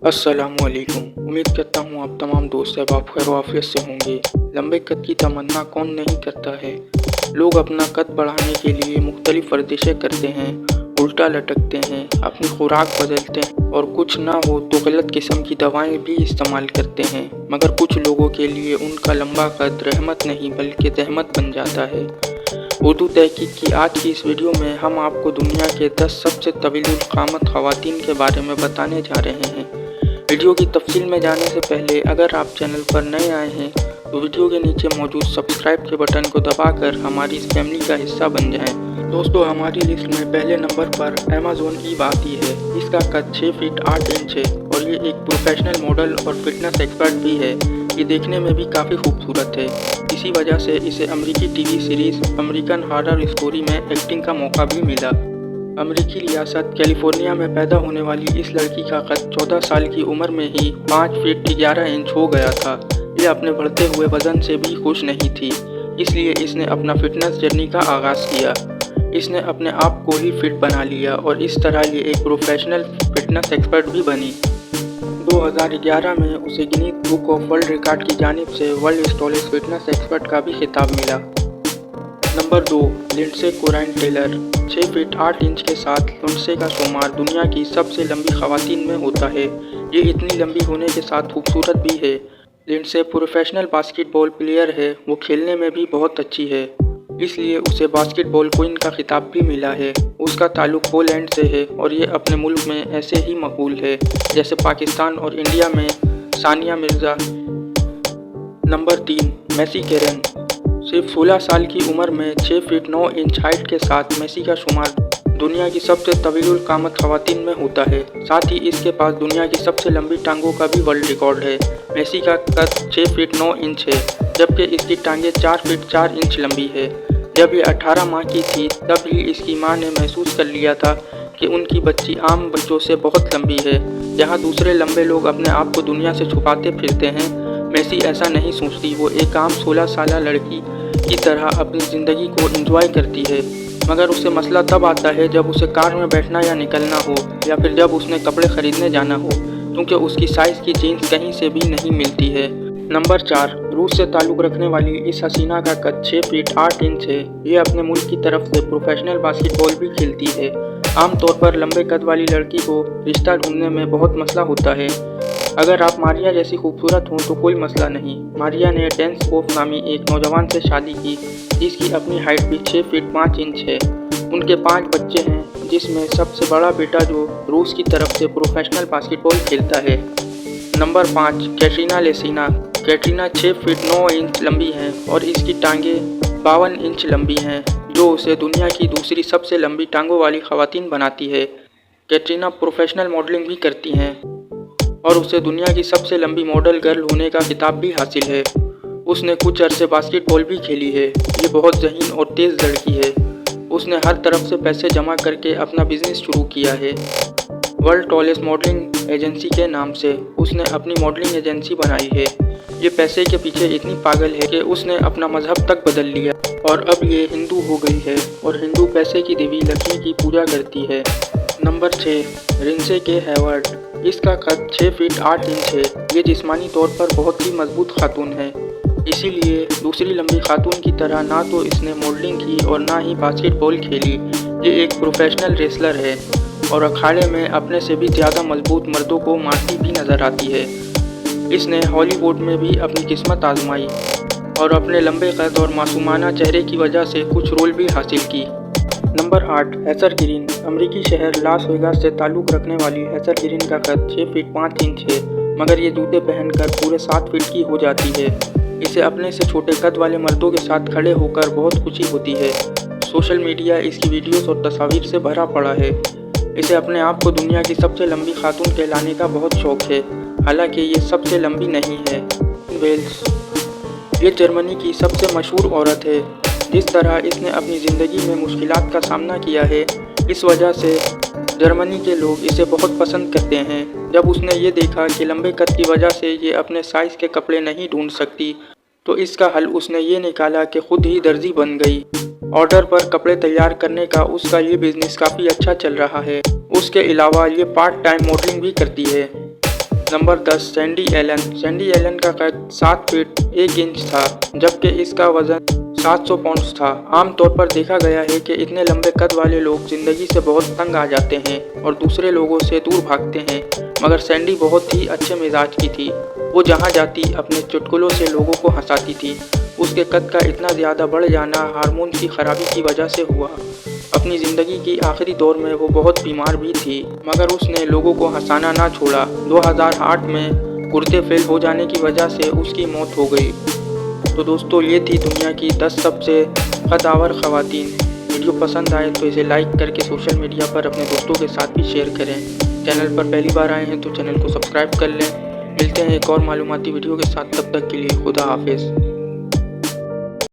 अस्सलामुअलैकुम। उम्मीद करता हूँ आप तमाम दोस्त अहबाब खैर आफियत से होंगे। लंबे कद की तमन्ना कौन नहीं करता है। लोग अपना कद बढ़ाने के लिए मुख्तलिफ वर्जिशें करते हैं, उल्टा लटकते हैं, अपनी खुराक बदलते हैं और कुछ ना हो तो गलत किस्म की दवाएं भी इस्तेमाल करते हैं। मगर कुछ लोगों के लिए उनका लंबा कद रहमत नहीं बल्कि रहमत बन जाता है। उर्दू तहकीक की आज की इस वीडियो में हम आपको दुनिया के 10 सबसे तवीलुल क़ामत ख़वातीन के बारे में बताने जा रहे हैं। वीडियो की तफसील में जाने से पहले अगर आप चैनल पर नए आए हैं तो वीडियो के नीचे मौजूद सब्सक्राइब के बटन को दबाकर हमारी इस फैमिली का हिस्सा बन जाएं। दोस्तों, हमारी लिस्ट में पहले नंबर पर अमेज़न ईव आती है। इसका कद 6 फीट 8 इंच है और ये एक प्रोफेशनल मॉडल और फिटनेस एक्सपर्ट भी है। ये देखने में भी काफ़ी खूबसूरत है। इसी वजह से इसे अमेरिकी TV series American horror story में एक्टिंग का मौका भी मिला। अमेरिकी रियासत कैलिफोर्निया में पैदा होने वाली इस लड़की का कद 14 साल की उम्र में ही 5 फीट 11 इंच हो गया था। ये अपने बढ़ते हुए वजन से भी खुश नहीं थी, इसलिए इसने अपना फिटनेस जर्नी का आगाज़ किया। इसने अपने आप को ही फिट बना लिया और इस तरह ये एक प्रोफेशनल फिटनेस एक्सपर्ट भी बनी। 2011 में उसे Guinness book of world record की जानिब से वर्ल्ड टॉलेस्ट फिटनेस एक्सपर्ट का भी खिताब मिला। Number 2, Lindsay Corrine Taylor. 6 feet 8 inch के साथ लिंडसे का शुमार दुनिया की सबसे लंबी ख़वातीन में होता है। ये इतनी लंबी होने के साथ खूबसूरत भी है। लिंडसे प्रोफेशनल बास्केटबॉल प्लेयर है। वो खेलने में भी बहुत अच्छी है, इसलिए उसे बास्केटबॉल क्वीन का खिताब भी मिला है। उसका ताल्लुक पोलैंड से है और ये अपने मुल्क में ऐसे ही मकबूल है जैसे पाकिस्तान और इंडिया में सानिया मिर्ज़ा। नंबर 3, मेसी केरन। सिर्फ 16 साल की उम्र में 6 फीट 9 इंच हाइट के साथ मेसी का शुमार दुनिया की सबसे तवीलुल क़ामत ख़वातीन में होता है। साथ ही इसके पास दुनिया की सबसे लंबी टांगों का भी वर्ल्ड रिकॉर्ड है। मेसी का कद 6 फीट 9 इंच है, जबकि इसकी टांगें 4 फीट 4 इंच लंबी है। जब ये 18 माह की थी तब ही इसकी मां ने महसूस कर लिया था कि उनकी बच्ची आम बच्चों से बहुत लंबी है। जहां दूसरे लंबे लोग अपने आप को दुनिया से छुपाते फिरते हैं, मेसी ऐसा नहीं सोचती। वो एक आम 16 साल लड़की की तरह अपनी ज़िंदगी को एंजॉय करती है। मगर उसे मसला तब आता है जब उसे कार में बैठना या निकलना हो, या फिर जब उसने कपड़े ख़रीदने जाना हो, क्योंकि उसकी साइज़ की जीन्स कहीं से भी नहीं मिलती है। नंबर 4, रूस से ताल्लुक़ रखने वाली इस हसीना का कद 6 फीट 8 इंच है। ये अपने मुल्क की तरफ से प्रोफेशनल बास्केटबॉल भी खेलती है। आमतौर पर लंबे कद वाली लड़की को रिश्ता ढूंढने में बहुत मसला होता है। अगर आप मारिया जैसी खूबसूरत हों तो कोई मसला नहीं। मारिया ने डेंस कोफ नामी एक नौजवान से शादी की जिसकी अपनी हाइट भी 6 फीट 5 इंच है। उनके 5 बच्चे हैं, जिसमें सबसे बड़ा बेटा जो रूस की तरफ से प्रोफेशनल बास्केटबॉल खेलता है। Number 5, Katrina Lesina. Katrina 6 feet 9 inch लंबी हैं और इसकी टांगें 52 इंच लंबी हैं, जो उसे दुनिया की दूसरी सबसे लंबी टांगों वाली ख़वातीन बनाती है। कैटरीना प्रोफेशनल मॉडलिंग भी करती हैं और उसे दुनिया की सबसे लंबी मॉडल गर्ल होने का खिताब भी हासिल है। उसने कुछ अरसे बास्केटबॉल भी खेली है। ये बहुत ज़हीन और तेज़ लड़की है। उसने हर तरफ से पैसे जमा करके अपना बिजनेस शुरू किया है। वर्ल्ड टॉलेस्ट मॉडलिंग एजेंसी के नाम से उसने अपनी मॉडलिंग एजेंसी बनाई है। ये पैसे के पीछे इतनी पागल है कि उसने अपना मजहब तक बदल लिया और अब ये हिंदू हो गई है और हिंदू पैसे की देवी लक्ष्मी की पूजा करती है। नंबर 6, लिंडसे के हेवर्ड। इसका कद 6 फीट 8 इंच है। ये जिस्मानी तौर पर बहुत ही मजबूत खातून है, इसीलिए दूसरी लंबी खातून की तरह ना तो इसने मॉडलिंग की और ना ही बास्केटबॉल खेली। ये एक प्रोफेशनल रेसलर है और अखाड़े में अपने से भी ज़्यादा मजबूत मर्दों को मारती भी नज़र आती है। इसने हॉलीवुड में भी अपनी किस्मत आजमाई और अपने लंबे कद और मासूमाना चेहरे की वजह से कुछ रोल भी हासिल की। Number 8, Hazel green. अमेरिकी शहर लास वेगास से ताल्लुक़ रखने वाली हेज़र ग्रीन का कद 6 फीट 5 इंच है, मगर ये जूते पहनकर पूरे 7 फीट की हो जाती है। इसे अपने से छोटे कद वाले मर्दों के साथ खड़े होकर बहुत खुशी होती है। सोशल मीडिया इसकी वीडियोस और तस्वीर से भरा पड़ा है। इसे अपने आप को दुनिया की सबसे लंबी खातून कहलाने का बहुत शौक है, हालांकि ये सबसे लंबी नहीं है। वेल्स। ये जर्मनी की सबसे मशहूर औरत है। जिस तरह इसने अपनी ज़िंदगी में मुश्किलात का सामना किया है, इस वजह से जर्मनी के लोग इसे बहुत पसंद करते हैं। जब उसने ये देखा कि लंबे कद की वजह से ये अपने साइज़ के कपड़े नहीं ढूंढ सकती, तो इसका हल उसने ये निकाला कि खुद ही दर्जी बन गई। ऑर्डर पर कपड़े तैयार करने का उसका ये बिज़नेस काफ़ी अच्छा चल रहा है। उसके अलावा ये पार्ट टाइम मॉडलिंग भी करती है। Number 10 Sandy Allen. Sandy Allen का कद 7 फीट 1 इंच था, जबकि इसका वजन 700 पाउंड था। आमतौर पर देखा गया है कि इतने लंबे कद वाले लोग जिंदगी से बहुत तंग आ जाते हैं और दूसरे लोगों से दूर भागते हैं, मगर सैंडी बहुत ही अच्छे मिजाज की थी। वो जहाँ जाती अपने चुटकुलों से लोगों को हंसाती थी। उसके कद का इतना ज़्यादा बढ़ जाना हार्मोन की खराबी की वजह से हुआ। अपनी ज़िंदगी की आखिरी दौर में वो बहुत बीमार भी थी, मगर उसने लोगों को हंसाना ना छोड़ा। 2008 में गुर्दे फेल हो जाने की वजह से उसकी मौत हो गई। तो दोस्तों, ये थी दुनिया की 10 सबसे कद्दावर ख़वातीन। वीडियो पसंद आए तो इसे लाइक करके सोशल मीडिया पर अपने दोस्तों के साथ भी शेयर करें। चैनल पर पहली बार आए हैं तो चैनल को सब्सक्राइब कर लें। मिलते हैं एक और मालूमाती वीडियो के साथ, तब तक के लिए खुदा हाफिज़।